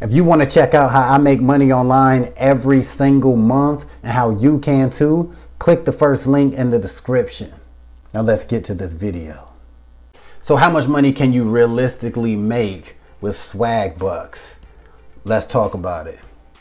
If you want to check out how I make money online every single month and how you can too, click the first link in the description. Now let's get to this video. So how much money can you realistically make with SwagBucks? Let's talk about it.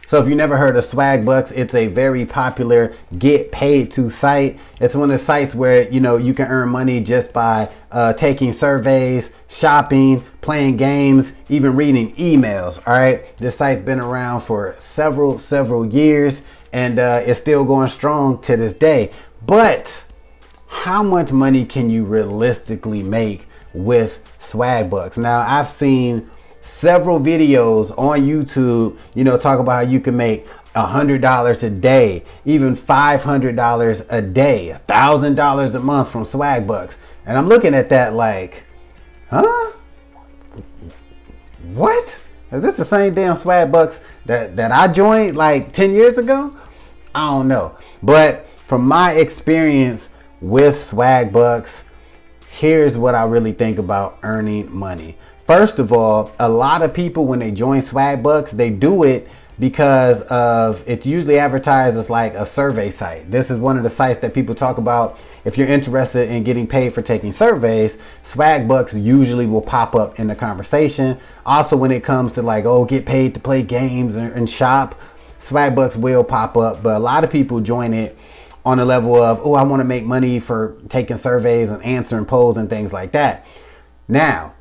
So if you never heard of SwagBucks, it's a very popular get paid to site. It's one of the sites where you can earn money just by taking surveys, shopping, playing games, even reading emails. All right, this site's been around for several years, and it's still going strong to this day. But how much money can you realistically make with SwagBucks? Now, I've seen several videos on YouTube, talk about how you can make $100 a day, even $500 a day, $1,000 a month from SwagBucks. And I'm looking at that like, huh? What? Is this the same damn SwagBucks that I joined like 10 years ago? I don't know. But from my experience with SwagBucks, here's what I really think about earning money. First of all, a lot of people, when they join SwagBucks, they do it because of, it's usually advertised as like a survey site. This is one of the sites that people talk about. If you're interested in getting paid for taking surveys, SwagBucks usually will pop up in the conversation. Also, when it comes to like, oh, get paid to play games and shop, SwagBucks will pop up. But a lot of people join it on a level of, oh, I want to make money for taking surveys and answering polls and things like that. Now,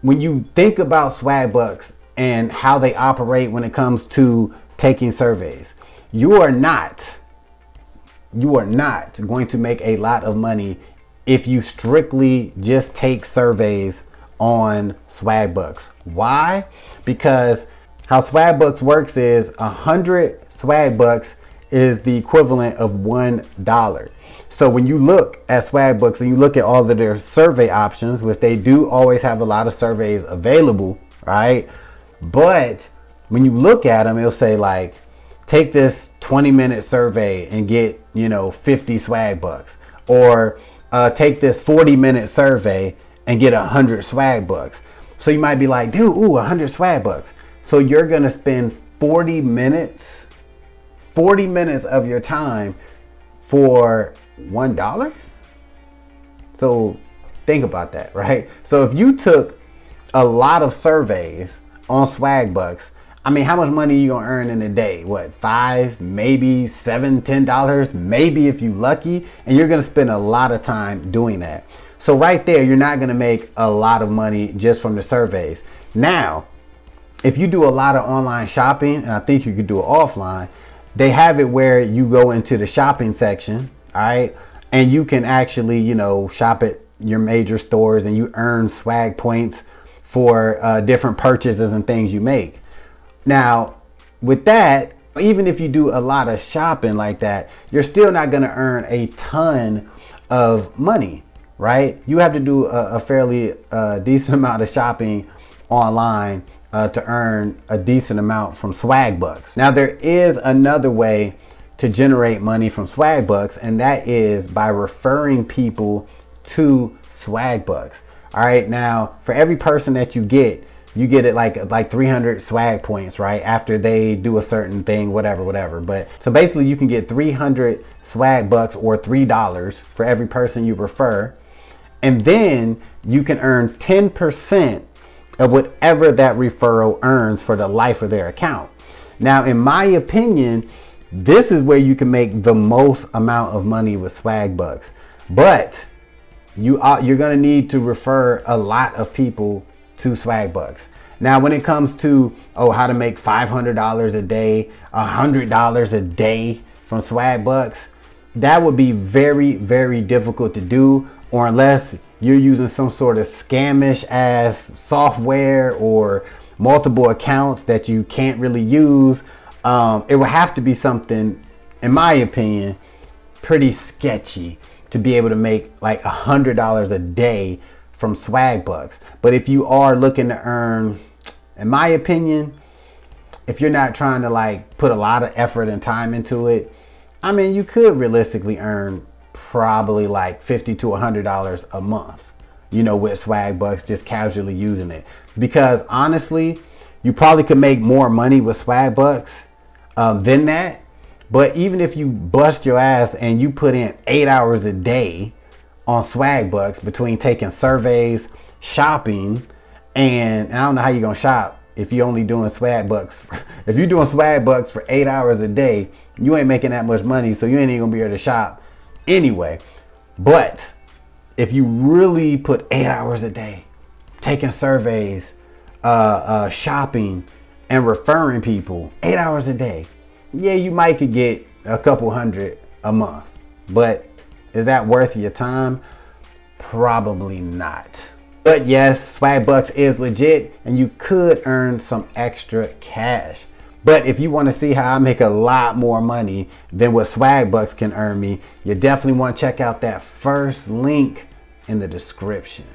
when you think about SwagBucks and how they operate when it comes to taking surveys, you are not going to make a lot of money if you strictly just take surveys on SwagBucks. Why? Because how SwagBucks works is 100 SwagBucks is the equivalent of $1. So when you look at SwagBucks and you look at all of their survey options, which they do always have a lot of surveys available, right? But when you look at them, it'll say like, take this 20-minute survey and get, 50 SwagBucks, or take this 40-minute survey and get 100 SwagBucks. So you might be like, dude, ooh, 100 SwagBucks. So you're gonna spend 40 minutes of your time for $1? So think about that, right? So if you took a lot of surveys on SwagBucks, I mean, how much money are you gonna earn in a day? What, $5, maybe $7, $10, maybe if you lucky, and you're gonna spend a lot of time doing that. So right there, you're not gonna make a lot of money just from the surveys. Now, if you do a lot of online shopping, and I think you could do it offline, they have it where you go into the shopping section, all right, and you can actually, shop at your major stores and you earn swag points for different purchases and things you make. Now, with that, even if you do a lot of shopping like that, you're still not going to earn a ton of money, right? You have to do a fairly decent amount of shopping online to earn a decent amount from SwagBucks. Now, there is another way to generate money from SwagBucks, and that is by referring people to SwagBucks. All right, now for every person that you get it like 300 swag points, right? After they do a certain thing, whatever. But so basically you can get 300 SwagBucks or $3 for every person you refer. And then you can earn 10% of whatever that referral earns for the life of their account. Now, in my opinion, this is where you can make the most amount of money with SwagBucks. But you're gonna need to refer a lot of people to SwagBucks. Now, when it comes to how to make $500 a day, $100 a day from SwagBucks, that would be very difficult to do, or unless you're using some sort of scamish ass software or multiple accounts that you can't really use. It would have to be something, in my opinion, pretty sketchy to be able to make like $100 a day from SwagBucks. But if you are looking to earn, in my opinion, if you're not trying to like put a lot of effort and time into it, I mean, you could realistically earn probably like $50 to $100 a month, with SwagBucks, just casually using it. Because honestly, You probably could make more money with SwagBucks than that. But even if you bust your ass and you put in 8 hours a day on SwagBucks between taking surveys, shopping, and I don't know how you're gonna shop if you're only doing SwagBucks. If you're doing SwagBucks for 8 hours a day, you ain't making that much money, so you ain't even gonna be able to shop anyway. But if you really put 8 hours a day taking surveys, shopping, and referring people 8 hours a day, yeah, you might could get a couple hundred a month. But is that worth your time? Probably not. But yes, SwagBucks is legit and you could earn some extra cash. But if you want to see how I make a lot more money than what SwagBucks can earn me, you definitely want to check out that first link in the description.